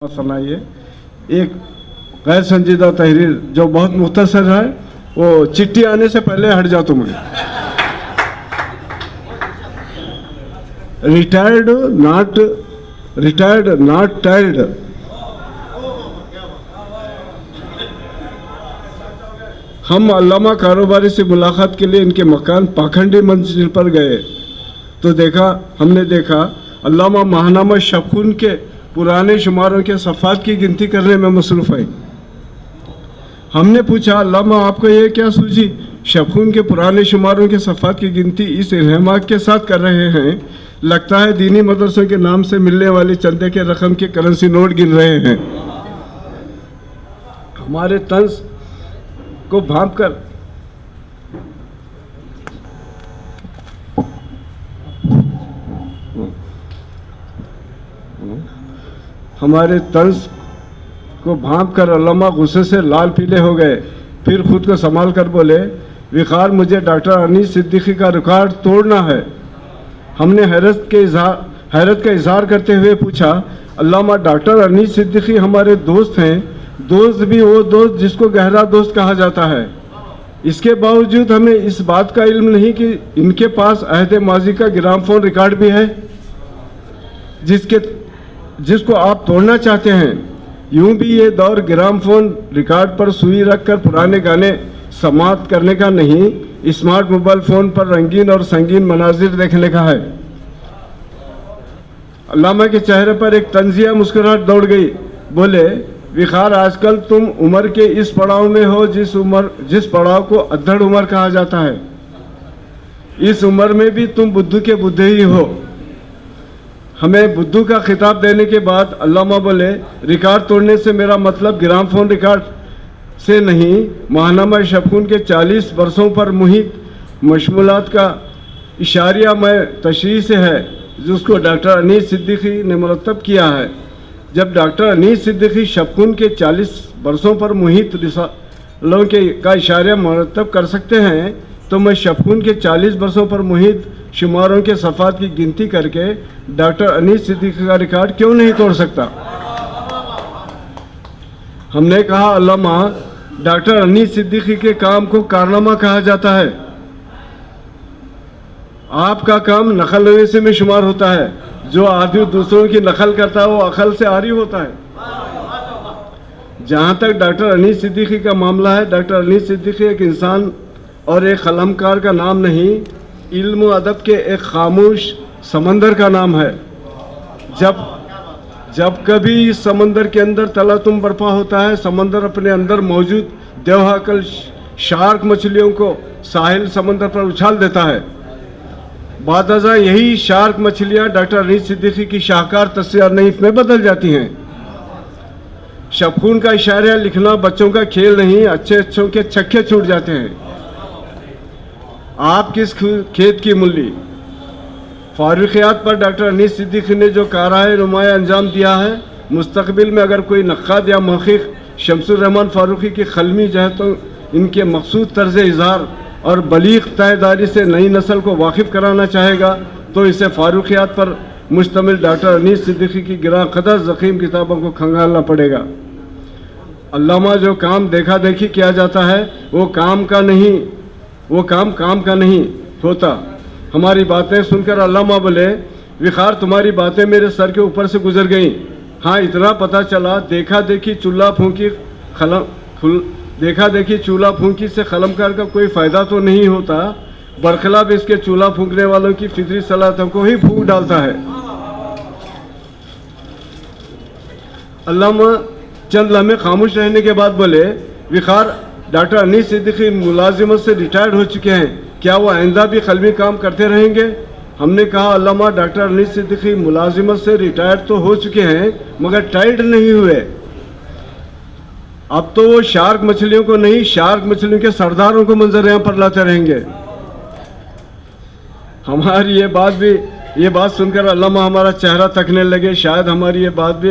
सुनाइए एक गैर संजीदा तहरीर जो बहुत मुख्तसर है, वो चिट्ठी आने से पहले हट जा तुम। Retired not tired. हम अल्लामा कारोबारी से मुलाकात के लिए इनके मकान पाखंडी मंजिल पर गए तो हमने देखा अल्लामा महानामा शफून के पुराने शुमारों के सफ़ात की गिनती करने में मसरूफ़ है। हमने पूछा, अल्लामा आपको ये क्या सूझी? शफून के पुराने शुमारों के सफ़ात की गिनती इस इल्हामाक के साथ कर रहे हैं, लगता है दीनी मदरसों के नाम से मिलने वाली चंदे के रकम के करेंसी नोट गिन रहे हैं। हमारे तंज को भांप कर अल्लामा गुस्से से लाल पीले हो गए। फिर खुद को संभाल कर बोले, विकार मुझे डॉक्टर अनीस सिद्दीकी का रिकॉर्ड तोड़ना है। हमने हैरत का इजहार करते हुए पूछा, अल्लामा डॉक्टर अनीस सिद्दीकी हमारे दोस्त हैं, दोस्त भी वो दोस्त जिसको गहरा दोस्त कहा जाता है। इसके बावजूद हमें इस बात का इल्म नहीं कि इनके पास अहद माजी का ग्रामोफोन रिकॉर्ड भी है जिसको आप तोड़ना चाहते हैं। यूं भी ये दौर ग्रामोफोन रिकॉर्ड पर सुई रखकर पुराने गाने समाप्त करने का नहीं, स्मार्ट मोबाइल फोन पर रंगीन और संगीन मनाजिर देखने का है। अल्लामा के चेहरे पर एक तंजिया मुस्कुराहट दौड़ गई। बोले, विकार आजकल तुम उम्र के इस पड़ाव में हो जिस पड़ाव को अद्धड़ उम्र कहा जाता है। इस उम्र में भी तुम बुद्धू के बुद्धे ही हो। हमें बुद्धू का खिताब देने के बाद अल्लामा बोले, रिकॉर्ड तोड़ने से मेरा मतलब ग्रामोफोन रिकॉर्ड से नहीं, महानामा शफून के 40 वर्षों पर मुहित मशमूलात का इशारिया में तशरीह से है, जिसको डॉक्टर अनीस सिद्दीकी ने मुरतब किया है। जब डॉक्टर अनीस सिद्दीकी शफून के 40 वर्षों पर मुहित रिसालों का इशारिया मुरतब कर सकते हैं, तो मैं शफून के 40 वर्षों पर मुहित शुमारों के सफ़ात की गिनती करके डॉक्टर अनीस सिद्दीकी का रिकॉर्ड क्यों नहीं तोड़ सकता? हमने कहा, अल्लामा डॉक्टर अनीस सिद्दीकी के काम को कारनामा कहा जाता है। आपका काम नकल नवीसी में शुमार होता है। जो आदमी दूसरों की नकल करता है वो अकल से आरी होता है। जहाँ तक डॉक्टर अनीस सिद्दीकी का मामला है, डॉक्टर अनीस सिद्दीकी एक इंसान और एक कलमकार का नाम नहीं, इल्म व अदब के एक खामोश समंदर का नाम है। जब कभी इस समंदर के अंदर तलातुम बर्पा होता है, समंदर अपने अंदर मौजूद देवहाकल शार्क मछलियों को साहिल समंदर पर उछाल देता है। बादजा यही शार्क मछलियां डॉक्टर अनीस सिद्दीकी की शाहकार तस्वीर नईफ में बदल जाती हैं। शफून का इशारा लिखना बच्चों का खेल नहीं, अच्छों के छक्के छूट जाते हैं। आप किस खेत की मूली? फारूकियात पर डॉक्टर अनीस सिद्दीकी ने जो काराए नुमाया अंजाम दिया है, मुस्तकबिल में अगर कोई नक्काद या महक़िक़ शमसुर रहमान फारूकी की खलमी जहतों, इनके मखसूद तर्ज़ इज़हार और बलीग तयदारी से नई नस्ल को वाकिफ़ कराना चाहेगा, तो इसे फारूकियात पर मुश्तमिल डॉक्टर अनीस सिद्दीकी की गिरा कदर ज़ख़ीम किताबों को खंगालना पड़ेगा। अल्लामा जो काम देखा देखी किया जाता है, वो काम का नहीं होता। हमारी बातें सुनकर अल्लामा बोले, विकार तुम्हारी बातें मेरे सर के ऊपर से गुजर गईं। हाँ, इतना पता चला, देखा देखी चूल्हा फूंकी से कलमकार का कोई फ़ायदा तो नहीं होता, बरखिलाफ इसके चूल्हा फूंकने वालों की फितरी सलाहतों को ही फूंक डालता है। अल्लामा चंद लम्हे खामोश रहने के बाद बोले, विकार डॉक्टर अनीस सिद्दीकी मुलाजिमत से रिटायर्ड हो चुके हैं, क्या वो आइंदा भी कलमी काम करते रहेंगे? हमने कहा, अल्लामा डॉक्टर अनीस सिद्दीकी मुलाजिमत से रिटायर्ड तो हो चुके हैं, मगर टायर्ड नहीं हुए। अब तो वो शार्क मछलियों को नहीं, शार्क मछलियों के सरदारों को मंजर यहाँ पर लाते रहेंगे। हमारी ये बात सुनकर अल्लामा हमारा चेहरा तकने लगे। शायद हमारी ये बात भी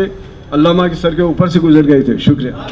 अल्लामा के सर के ऊपर से गुजर गई थी। शुक्रिया।